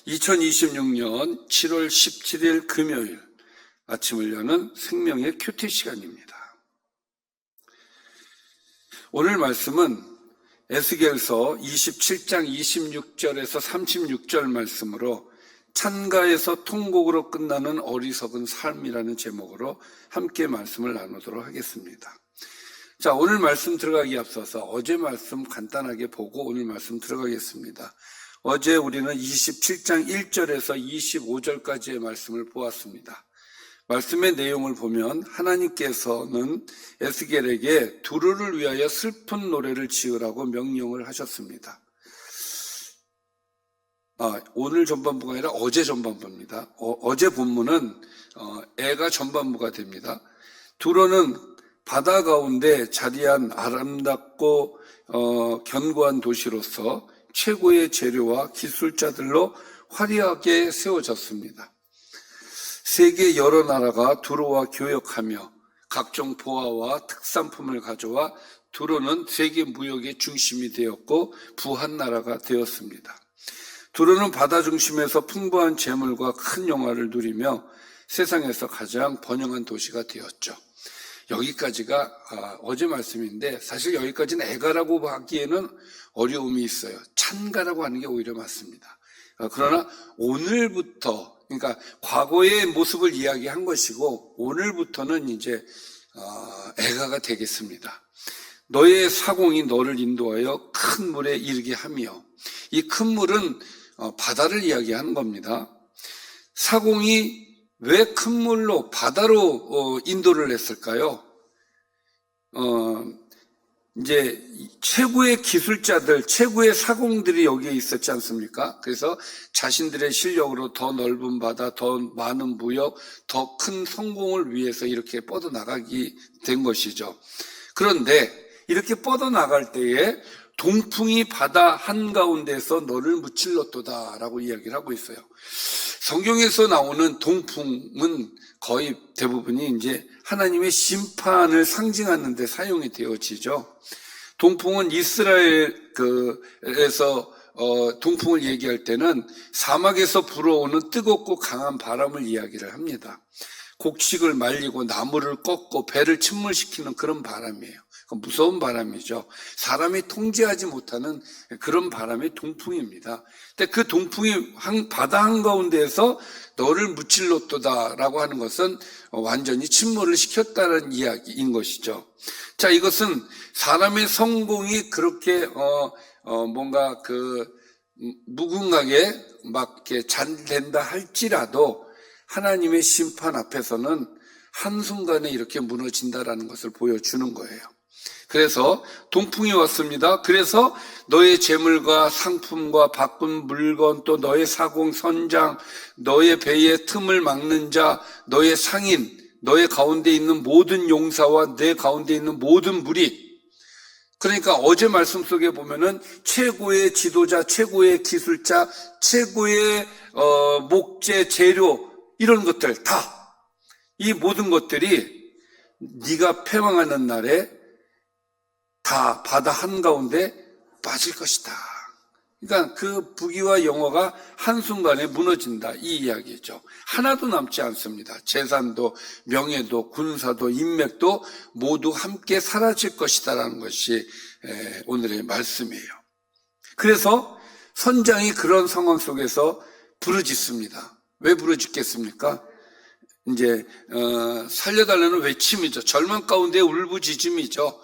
2026년 7월 17일 금요일 아침을 여는 생명의 큐티 시간입니다. 오늘 말씀은 에스겔서 27장 26절에서 36절 말씀으로 찬가에서 통곡으로 끝나는 어리석은 삶이라는 제목으로 함께 말씀을 나누도록 하겠습니다. 자, 오늘 말씀 들어가기 앞서서 어제 말씀 간단하게 보고 오늘 말씀 들어가겠습니다. 어제 우리는 27장 1절에서 25절까지의 말씀을 보았습니다. 말씀의 내용을 보면 하나님께서는 에스겔에게 두루를 위하여 슬픈 노래를 지으라고 명령을 하셨습니다. 오늘 전반부가 아니라 어제 전반부입니다. 어제 본문은 애가 전반부가 됩니다. 두로는 바다 가운데 자리한 아름답고 견고한 도시로서 최고의 재료와 기술자들로 화려하게 세워졌습니다. 세계 여러 나라가 두로와 교역하며 각종 보화와 특산품을 가져와 두로는 세계 무역의 중심이 되었고 부한 나라가 되었습니다. 두로는 바다 중심에서 풍부한 재물과 큰 영화를 누리며 세상에서 가장 번영한 도시가 되었죠. 여기까지가 어제 말씀인데 사실 여기까지는 애가라고 하기에는 어려움이 있어요. 찬가라고 하는 게 오히려 맞습니다. 그러나 오늘부터, 그러니까 과거의 모습을 이야기한 것이고 오늘부터는 이제 애가가 되겠습니다. 너의 사공이 너를 인도하여 큰 물에 이르게 하며, 이 큰 물은 바다를 이야기하는 겁니다. 사공이 왜 큰 물로 바다로 인도를 했을까요? 이제 최고의 기술자들, 최고의 사공들이 여기에 있었지 않습니까? 그래서 자신들의 실력으로 더 넓은 바다, 더 많은 무역, 더 큰 성공을 위해서 이렇게 뻗어나가게 된 것이죠. 그런데 이렇게 뻗어나갈 때에 동풍이 바다 한가운데서 너를 무찔렀도다 라고 이야기를 하고 있어요. 성경에서 나오는 동풍은 거의 대부분이 이제 하나님의 심판을 상징하는 데 사용이 되어지죠. 동풍은 이스라엘에서 동풍을 얘기할 때는 사막에서 불어오는 뜨겁고 강한 바람을 이야기를 합니다. 곡식을 말리고 나무를 꺾고 배를 침몰시키는 그런 바람이에요. 무서운 바람이죠. 사람이 통제하지 못하는 그런 바람이 동풍입니다. 근데 그 동풍이 바다 한가운데에서 너를 무찔렀도다라고 하는 것은 완전히 침몰을 시켰다는 이야기인 것이죠. 자, 이것은 사람의 성공이 그렇게 뭔가 무궁하게 막 이렇게 잘 된다 할지라도 하나님의 심판 앞에서는 한순간에 이렇게 무너진다라는 것을 보여주는 거예요. 그래서 동풍이 왔습니다. 그래서 너의 재물과 상품과 바꾼 물건, 또 너의 사공 선장, 너의 배의 틈을 막는 자, 너의 상인, 너의 가운데 있는 모든 용사와 내 가운데 있는 모든 무리, 그러니까 어제 말씀 속에 보면은 최고의 지도자, 최고의 기술자, 최고의 목재, 재료, 이런 것들 다, 이 모든 것들이 네가 패망하는 날에 다 바다 한가운데 빠질 것이다. 그러니까 그 부귀와 영화가 한순간에 무너진다, 이 이야기죠. 하나도 남지 않습니다. 재산도 명예도 군사도 인맥도 모두 함께 사라질 것이다라는 것이 오늘의 말씀이에요. 그래서 선장이 그런 상황 속에서 부르짖습니다. 왜 부르짖겠습니까? 이제 살려달라는 외침이죠. 절망 가운데 울부짖음이죠.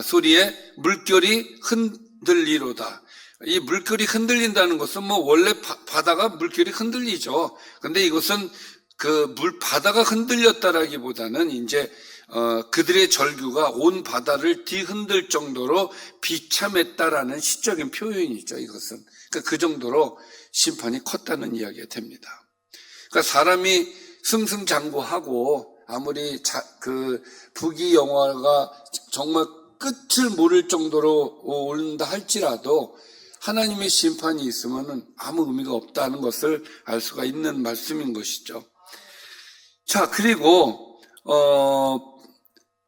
소리에 물결이 흔들리로다. 이 물결이 흔들린다는 것은 원래 바다가 물결이 흔들리죠. 근데 이것은 바다가 흔들렸다라기보다는 이제 그들의 절규가 온 바다를 뒤흔들 정도로 비참했다라는 시적인 표현이죠. 이것은 그러니까 그 정도로 심판이 컸다는 이야기가 됩니다. 그러니까 사람이 승승장구하고 아무리 부귀 영화가 정말 끝을 모를 정도로 오른다 할지라도 하나님의 심판이 있으면 아무 의미가 없다는 것을 알 수가 있는 말씀인 것이죠. 자, 그리고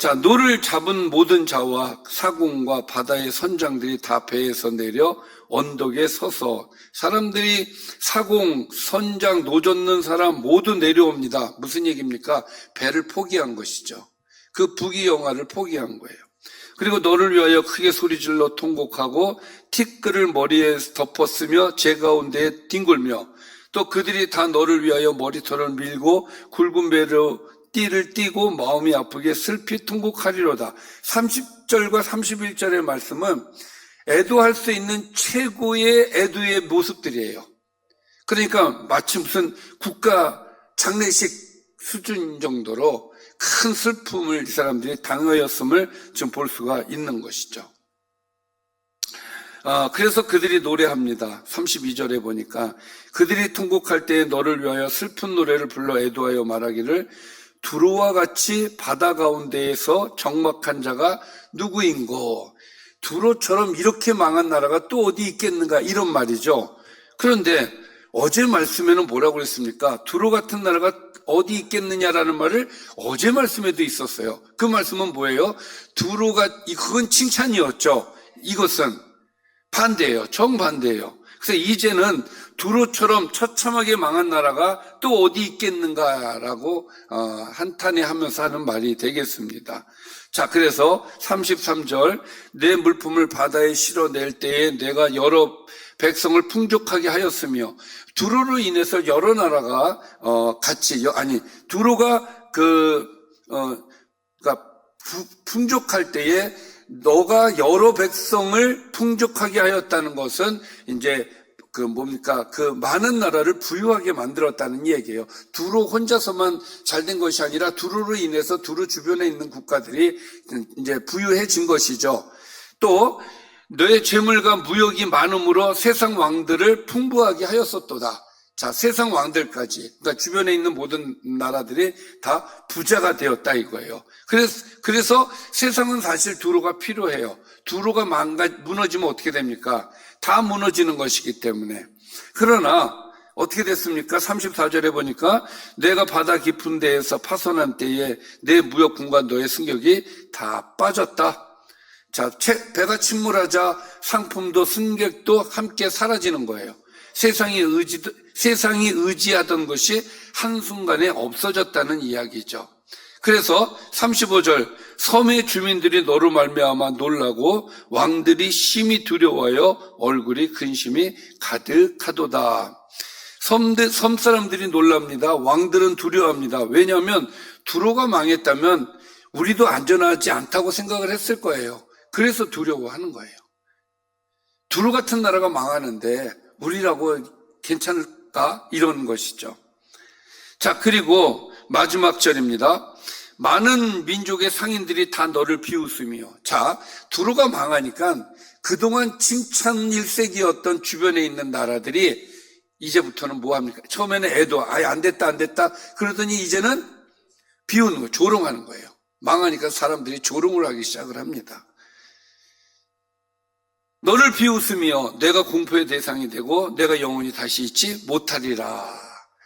자, 노를 잡은 모든 자와 사공과 바다의 선장들이 다 배에서 내려 언덕에 서서 사람들이 사공, 선장, 노 젓는 사람 모두 내려옵니다. 무슨 얘기입니까? 배를 포기한 것이죠. 그 부귀영화를 포기한 거예요. 그리고 너를 위하여 크게 소리질러 통곡하고 티끌을 머리에 덮었으며 제 가운데에 뒹굴며 또 그들이 다 너를 위하여 머리털을 밀고 굵은 배로 띠를 띠고 마음이 아프게 슬피 통곡하리로다. 30절과 31절의 말씀은 애도할 수 있는 최고의 애도의 모습들이에요. 그러니까 마치 무슨 국가 장례식 수준 정도로 큰 슬픔을 이 사람들이 당하였음을 지금 볼 수가 있는 것이죠. 그래서 그들이 노래합니다. 32절에 보니까 그들이 통곡할 때에 너를 위하여 슬픈 노래를 불러 애도하여 말하기를 두로와 같이 바다 가운데에서 적막한 자가 누구인고, 두로처럼 이렇게 망한 나라가 또 어디 있겠는가, 이런 말이죠. 그런데 어제 말씀에는 뭐라고 그랬습니까? 두로 같은 나라가 어디 있겠느냐라는 말을 어제 말씀에도 있었어요. 그 말씀은 뭐예요? 그건 칭찬이었죠. 이것은 반대예요. 정반대예요. 그래서 이제는 두로처럼 처참하게 망한 나라가 또 어디 있겠는가라고 한탄해하면서 하는 말이 되겠습니다. 자, 그래서 33절 내 물품을 바다에 실어낼 때에 내가 여러 백성을 풍족하게 하였으며 두로로 인해서 여러 나라가 두로가 그러니까 풍족할 때에 너가 여러 백성을 풍족하게 하였다는 것은 이제 그 많은 나라를 부유하게 만들었다는 얘기예요. 두로 혼자서만 잘된 것이 아니라 두로로 인해서 두로 주변에 있는 국가들이 이제 부유해진 것이죠. 또 너의 재물과 무역이 많음으로 세상 왕들을 풍부하게 하였었도다. 자, 세상 왕들까지, 그러니까 주변에 있는 모든 나라들이 다 부자가 되었다 이거예요. 그래서 세상은 사실 두로가 필요해요. 두로가 무너지면 어떻게 됩니까? 다 무너지는 것이기 때문에. 그러나 어떻게 됐습니까? 34절에 보니까 내가 바다 깊은 데에서 파손한 때에 내 무역분과 너의 승격이 다 빠졌다. 자, 배가 침몰하자 상품도 승객도 함께 사라지는 거예요. 세상이 의지하던 것이 한순간에 없어졌다는 이야기죠. 그래서 35절 섬의 주민들이 너로 말미암아 놀라고 왕들이 심히 두려워하여 얼굴이 근심이 가득하도다. 섬 사람들이 놀랍니다. 왕들은 두려워합니다. 왜냐하면 두로가 망했다면 우리도 안전하지 않다고 생각을 했을 거예요. 그래서 두려워하는 거예요. 두로 같은 나라가 망하는데 우리라고 괜찮을까? 이런 것이죠. 자, 그리고 마지막 절입니다. 많은 민족의 상인들이 다 너를 비웃으며. 자, 두로가 망하니까 그동안 칭찬 일색이었던 주변에 있는 나라들이 이제부터는 뭐합니까? 처음에는 애도 안 됐다 그러더니 이제는 비웃는 거예요. 조롱하는 거예요. 망하니까 사람들이 조롱을 하기 시작을 합니다. 너를 비웃으며 내가 공포의 대상이 되고 내가 영원히 다시 있지 못하리라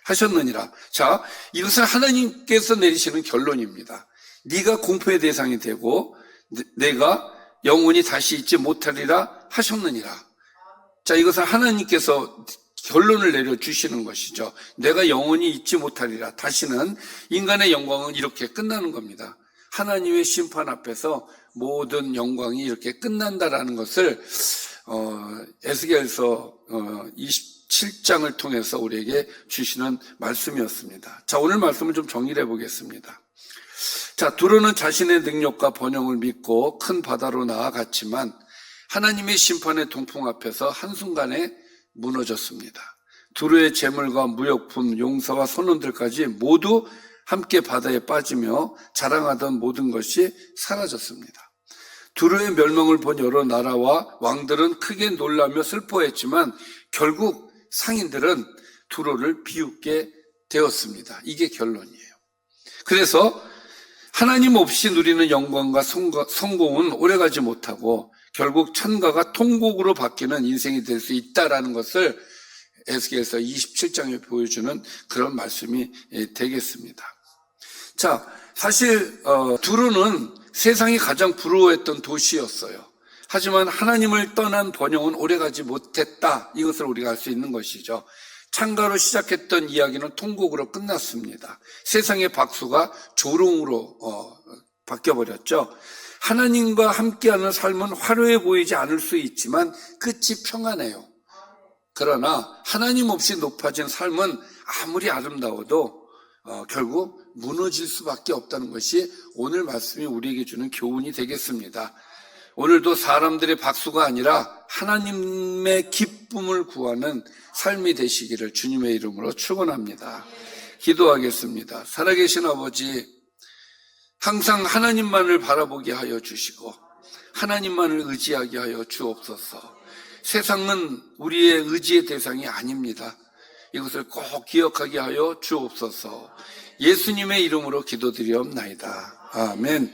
하셨느니라. 자, 이것은 하나님께서 내리시는 결론입니다. 네가 공포의 대상이 되고 내가 영원히 다시 있지 못하리라 하셨느니라. 자, 이것은 하나님께서 결론을 내려주시는 것이죠. 내가 영원히 있지 못하리라. 다시는 인간의 영광은 이렇게 끝나는 겁니다. 하나님의 심판 앞에서 모든 영광이 이렇게 끝난다라는 것을 에스겔서 27장을 통해서 우리에게 주시는 말씀이었습니다. 자, 오늘 말씀을 좀 정리를 해보겠습니다. 자, 두로는 자신의 능력과 번영을 믿고 큰 바다로 나아갔지만 하나님의 심판의 동풍 앞에서 한순간에 무너졌습니다. 두로의 재물과 무역품, 용사와 선원들까지 모두 함께 바다에 빠지며 자랑하던 모든 것이 사라졌습니다. 두로의 멸망을 본 여러 나라와 왕들은 크게 놀라며 슬퍼했지만 결국 상인들은 두로를 비웃게 되었습니다. 이게 결론이에요. 그래서 하나님 없이 누리는 영광과 성공은 오래가지 못하고 결국 천가가 통곡으로 바뀌는 인생이 될 수 있다라는 것을 에스겔서 27장에 보여주는 그런 말씀이 되겠습니다. 자, 사실 두로는 세상이 가장 부러워했던 도시였어요. 하지만 하나님을 떠난 번영은 오래가지 못했다. 이것을 우리가 알 수 있는 것이죠. 창가로 시작했던 이야기는 통곡으로 끝났습니다. 세상의 박수가 조롱으로 바뀌어버렸죠. 하나님과 함께하는 삶은 화려해 보이지 않을 수 있지만 끝이 평안해요. 그러나 하나님 없이 높아진 삶은 아무리 아름다워도 결국 무너질 수밖에 없다는 것이 오늘 말씀이 우리에게 주는 교훈이 되겠습니다. 오늘도 사람들의 박수가 아니라 하나님의 기쁨을 구하는 삶이 되시기를 주님의 이름으로 축원합니다. 기도하겠습니다. 살아계신 아버지, 항상 하나님만을 바라보게 하여 주시고 하나님만을 의지하게 하여 주옵소서. 세상은 우리의 의지의 대상이 아닙니다. 이것을 꼭 기억하게 하여 주옵소서. 예수님의 이름으로 기도드리옵나이다. 아멘.